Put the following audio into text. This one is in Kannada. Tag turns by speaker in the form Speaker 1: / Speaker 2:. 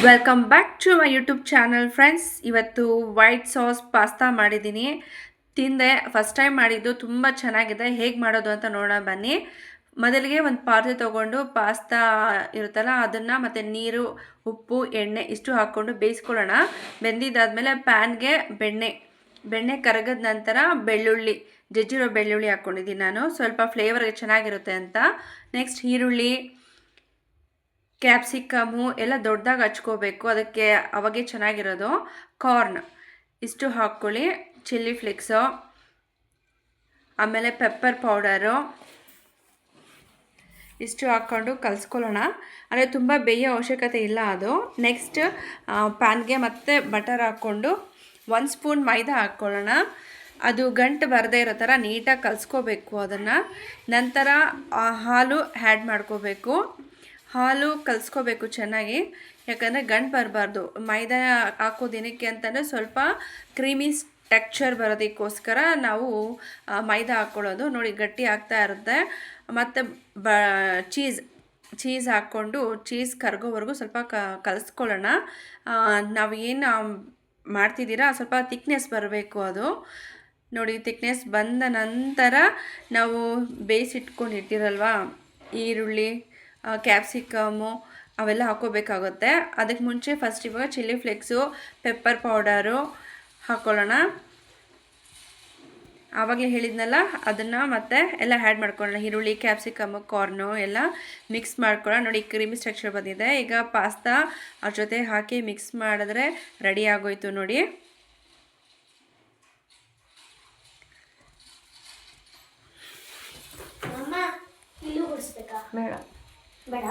Speaker 1: Welcome back to my YouTube channel friends. ಇವತ್ತು ವೈಟ್ ಸಾಸ್ ಪಾಸ್ತಾ ಮಾಡಿದ್ದೀನಿ. ತಿಂದೆ, ಫಸ್ಟ್ ಟೈಮ್ ಮಾಡಿದ್ದು, ತುಂಬ ಚೆನ್ನಾಗಿದೆ. ಹೇಗೆ ಮಾಡೋದು ಅಂತ ನೋಡೋಣ ಬನ್ನಿ. ಮೊದಲಿಗೆ ಒಂದು ಪಾತ್ರೆ ತೊಗೊಂಡು ಪಾಸ್ತಾ ಇರುತ್ತಲ್ಲ ಅದನ್ನು ಮತ್ತು ನೀರು, ಉಪ್ಪು, ಎಣ್ಣೆ ಇಷ್ಟು ಹಾಕ್ಕೊಂಡು ಬೇಯಿಸ್ಕೊಳ್ಳೋಣ. ಬೆಂದಿದ್ದಾದಮೇಲೆ ಪ್ಯಾನ್ಗೆ ಬೆಣ್ಣೆ ಕರಗದ ನಂತರ ಬೆಳ್ಳುಳ್ಳಿ, ಜಜ್ಜಿರೋ ಬೆಳ್ಳುಳ್ಳಿ ಹಾಕ್ಕೊಂಡಿದ್ದೀನಿ ನಾನು, ಸ್ವಲ್ಪ ಫ್ಲೇವರ್ಗೆ ಚೆನ್ನಾಗಿರುತ್ತೆ ಅಂತ. ನೆಕ್ಸ್ಟ್ ಈರುಳ್ಳಿ, ಕ್ಯಾಪ್ಸಿಕಮು ಎಲ್ಲ ದೊಡ್ಡದಾಗಿ ಹಚ್ಕೋಬೇಕು, ಅದಕ್ಕೆ ಅವಾಗೆ ಚೆನ್ನಾಗಿರೋದು. ಕಾರ್ನ್ ಇಷ್ಟು ಹಾಕ್ಕೊಳ್ಳಿ, ಚಿಲ್ಲಿ ಫ್ಲೇಕ್ಸು, ಆಮೇಲೆ ಪೆಪ್ಪರ್ ಪೌಡರು ಇಷ್ಟು ಹಾಕ್ಕೊಂಡು ಕಲಿಸ್ಕೊಳ್ಳೋಣ. ಅಂದರೆ ತುಂಬ ಬೇಯೋ ಅವಶ್ಯಕತೆ ಇಲ್ಲ ಅದು. ನೆಕ್ಸ್ಟ್ ಪ್ಯಾನ್ಗೆ ಮತ್ತೆ ಬಟರ್ ಹಾಕ್ಕೊಂಡು 1 ಸ್ಪೂನ್ ಮೈದಾ ಹಾಕ್ಕೊಳ್ಳೋಣ. ಅದು ಗಂಟು ಬರದೇ ಇರೋ ಥರ ನೀಟಾಗಿ ಕಲಿಸ್ಕೋಬೇಕು ಅದನ್ನು. ನಂತರ ಹಾಲು ಆ್ಯಡ್ ಮಾಡ್ಕೋಬೇಕು. ಹಾಲು ಕಲಿಸ್ಕೋಬೇಕು ಚೆನ್ನಾಗಿ, ಯಾಕಂದರೆ ಗಂಟು ಬರಬಾರ್ದು. ಮೈದಾ ಹಾಕೋದೇನಕ್ಕೆ ಅಂತಂದರೆ ಸ್ವಲ್ಪ ಕ್ರೀಮಿ ಟೆಕ್ಸ್ಚರ್ ಬರೋದಕ್ಕೋಸ್ಕರ ನಾವು ಮೈದಾ ಹಾಕ್ಕೊಳ್ಳೋದು. ನೋಡಿ ಗಟ್ಟಿ ಆಗ್ತಾ ಇರುತ್ತೆ. ಮತ್ತು ಚೀಸ್ ಹಾಕ್ಕೊಂಡು ಚೀಸ್ ಕರಗೋವರೆಗೂ ಸ್ವಲ್ಪ ಕಲಿಸ್ಕೊಳ್ಳೋಣ. ನಾವು ಏನು ಮಾಡ್ತಿದ್ದೀರಾ ಸ್ವಲ್ಪ ಥಿಕ್ನೆಸ್ ಬರಬೇಕು ಅದು. ನೋಡಿ ಥಿಕ್ನೆಸ್ ಬಂದ ನಂತರ ನಾವು ಬೇಯಿಸಿಟ್ಕೊಂಡಿರ್ತೀರಲ್ವ ಈರುಳ್ಳಿ, ಕ್ಯಾಪ್ಸಿಕಮು ಅವೆಲ್ಲ ಹಾಕ್ಕೋಬೇಕಾಗುತ್ತೆ. ಅದಕ್ಕೆ ಮುಂಚೆ ಫಸ್ಟ್ ಇವಾಗ ಚಿಲ್ಲಿ ಫ್ಲೇಕ್ಸು, ಪೆಪ್ಪರ್ ಪೌಡರು ಹಾಕ್ಕೊಳ್ಳೋಣ. ಆವಾಗಲೇ ಹೇಳಿದ್ನಲ್ಲ ಅದನ್ನು ಮತ್ತೆ ಎಲ್ಲ ಆ್ಯಡ್ ಮಾಡ್ಕೊಳ್ಳೋಣ. ಈರುಳ್ಳಿ, ಕ್ಯಾಪ್ಸಿಕಮು, ಕಾರ್ನು ಎಲ್ಲ ಮಿಕ್ಸ್ ಮಾಡ್ಕೊಳ್ಳೋಣ. ನೋಡಿ ಕ್ರೀಮಿ ಸ್ಟ್ರಕ್ಚರ್ ಬಂದಿದೆ. ಈಗ ಪಾಸ್ತಾ ಅದ್ರ ಜೊತೆ ಹಾಕಿ ಮಿಕ್ಸ್ ಮಾಡಿದ್ರೆ ರೆಡಿ ಆಗೋಯ್ತು ನೋಡಿ.
Speaker 2: ಬೇಡ